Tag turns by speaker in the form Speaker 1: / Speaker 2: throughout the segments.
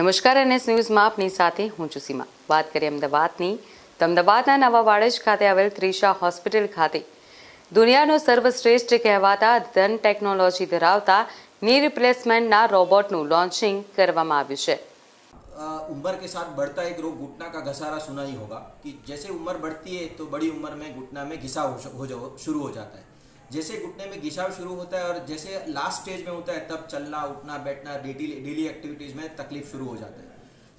Speaker 1: નમસ્કાર NS ન્યૂઝમાં આપની સાથે હું છું સીમા। વાત કરીએ અમદાવાદની તો અમદાવાદના નવા વાડજ ખાતે આવેલ ત્રિષા હોસ્પિટલ ખાતે દુનિયાનો સર્વશ્રેષ્ઠ કહેવાતા ધન ટેકનોલોજી ધરાવતા नी रिप्लेसमेंटના રોબોટનું લોન્ચિંગ કરવામાં આવ્યું છે।
Speaker 2: उम्र के साथ बढ़ता एक रोग घुटना का घसारा सुना ही होगा कि जैसे उम्र बढ़ती है तो बड़ी उम्र में घुटना में घिसाव शुरू हो जाता है। जैसे घुटने में घिसाव शुरू होता है और जैसे लास्ट स्टेज में होता है तब चलना उठना बैठना डेली एक्टिविटीज़ में तकलीफ शुरू हो जाता है।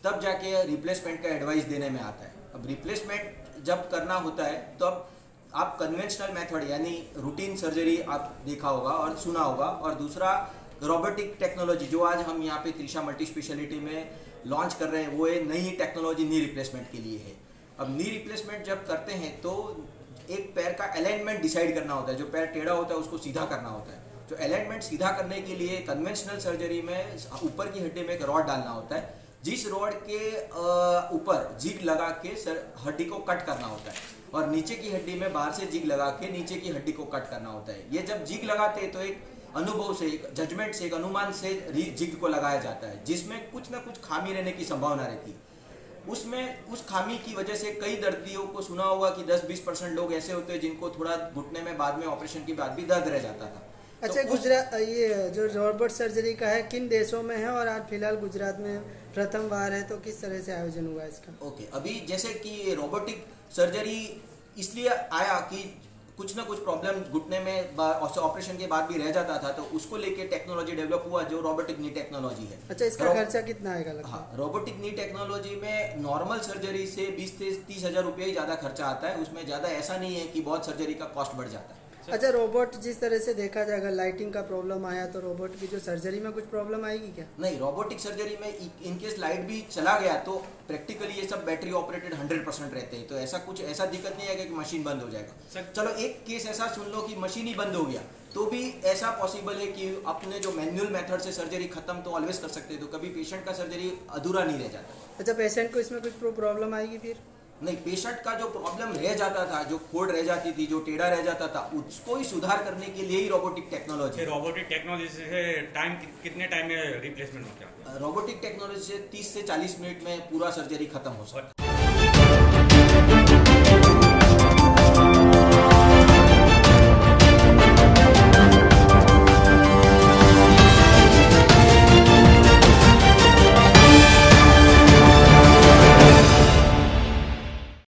Speaker 2: तब जाके रिप्लेसमेंट का एडवाइस देने में आता है। अब रिप्लेसमेंट जब करना होता है तो अब आप कन्वेंशनल मेथड यानी रूटीन सर्जरी आप देखा होगा और सुना होगा, और दूसरा रोबोटिक टेक्नोलॉजी जो आज हम यहाँ पे त्रिषा मल्टी स्पेशलिटी में लॉन्च कर रहे हैं वो है नई टेक्नोलॉजी नी रिप्लेसमेंट के लिए है। अब नी रिप्लेसमेंट जब करते हैं तो एक पैर का अलाइनमेंट डिसाइड करना होता है। जो पैर टेढ़ा होता है उसको सीधा करना होता है। जो अलाइनमेंट सीधा करने के लिए कन्वेंशनल सर्जरी में ऊपर की हड्डी में एक रॉड डालना होता है, जिस रॉड के ऊपर जिग लगा के हड्डी को कट करना होता है, और नीचे की हड्डी में बाहर से जिग लगा के नीचे की हड्डी को कट करना होता है। ये जब जिग लगाते हैं तो एक अनुभव से, एक जजमेंट से, एक अनुमान से जिग को लगाया जाता है, जिसमें कुछ ना कुछ खामी रहने की संभावना रहती है। उसमें उस खामी की वजह से कई दर्दियों को सुना होगा कि 10-20% लोग ऐसे होते हैं जिनको थोड़ा घुटने में बाद में ऑपरेशन के बाद भी दर्द रह जाता था।
Speaker 3: अच्छा, तो गुजरात ये जो रोबोट सर्जरी का है किन देशों में है और आज फिलहाल गुजरात में प्रथम बार है, तो किस तरह से आयोजन हुआ इसका? ओके,
Speaker 2: अभी जैसे कि रोबोटिक सर्जरी इसलिए आया कि कुछ ना कुछ प्रॉब्लम घुटने में ऑपरेशन के बाद भी रह जाता था, तो उसको लेके टेक्नोलॉजी डेवलप हुआ जो रोबोटिक नी टेक्नोलॉजी है।
Speaker 3: अच्छा, इसका खर्चा कितना आएगा?
Speaker 2: हाँ, रोबोटिक नी टेक्नोलॉजी में नॉर्मल सर्जरी से 20 से 30 हज़ार रुपये ही ज़्यादा खर्चा आता है। उसमें ज़्यादा ऐसा नहीं है कि बहुत सर्जरी का कॉस्ट बढ़ जाता है।
Speaker 3: अच्छा, रोबोट जिस तरह से देखा जाए अगर लाइटिंग का प्रॉब्लम आया तो रोबोट की जो सर्जरी में कुछ प्रॉब्लम आएगी क्या? नहीं,
Speaker 2: रोबोटिक सर्जरी में इनकेस लाइट भी चला गया तो प्रैक्टिकली ये सब बैटरी ऑपरेटेड 100% रहते हैं, तो ऐसा दिक्कत नहीं है कि मशीन बंद हो जाएगा। चलो एक केस ऐसा सुन लो कि मशीन ही बंद हो गया तो भी ऐसा पॉसिबल है कि अपने जो मैनुअल मेथड से सर्जरी खत्म तो ऑलवेज कर सकते हैं, तो कभी पेशेंट का सर्जरी अधूरा नहीं रह जाता।
Speaker 3: अच्छा, पेशेंट को इसमें कुछ प्रॉब्लम आएगी फिर?
Speaker 2: नहीं, पेशेंट का जो प्रॉब्लम रह जाता था, जो खोड़ रह जाती थी, जो टेढ़ा रह जाता था, उसको ही सुधार करने के लिए ही रोबोटिक टेक्नोलॉजी।
Speaker 4: रोबोटिक टेक्नोलॉजी से कितने टाइम में रिप्लेसमेंट होता है?
Speaker 2: रोबोटिक टेक्नोलॉजी से 30 से 40 मिनट में पूरा सर्जरी खत्म हो सकता है।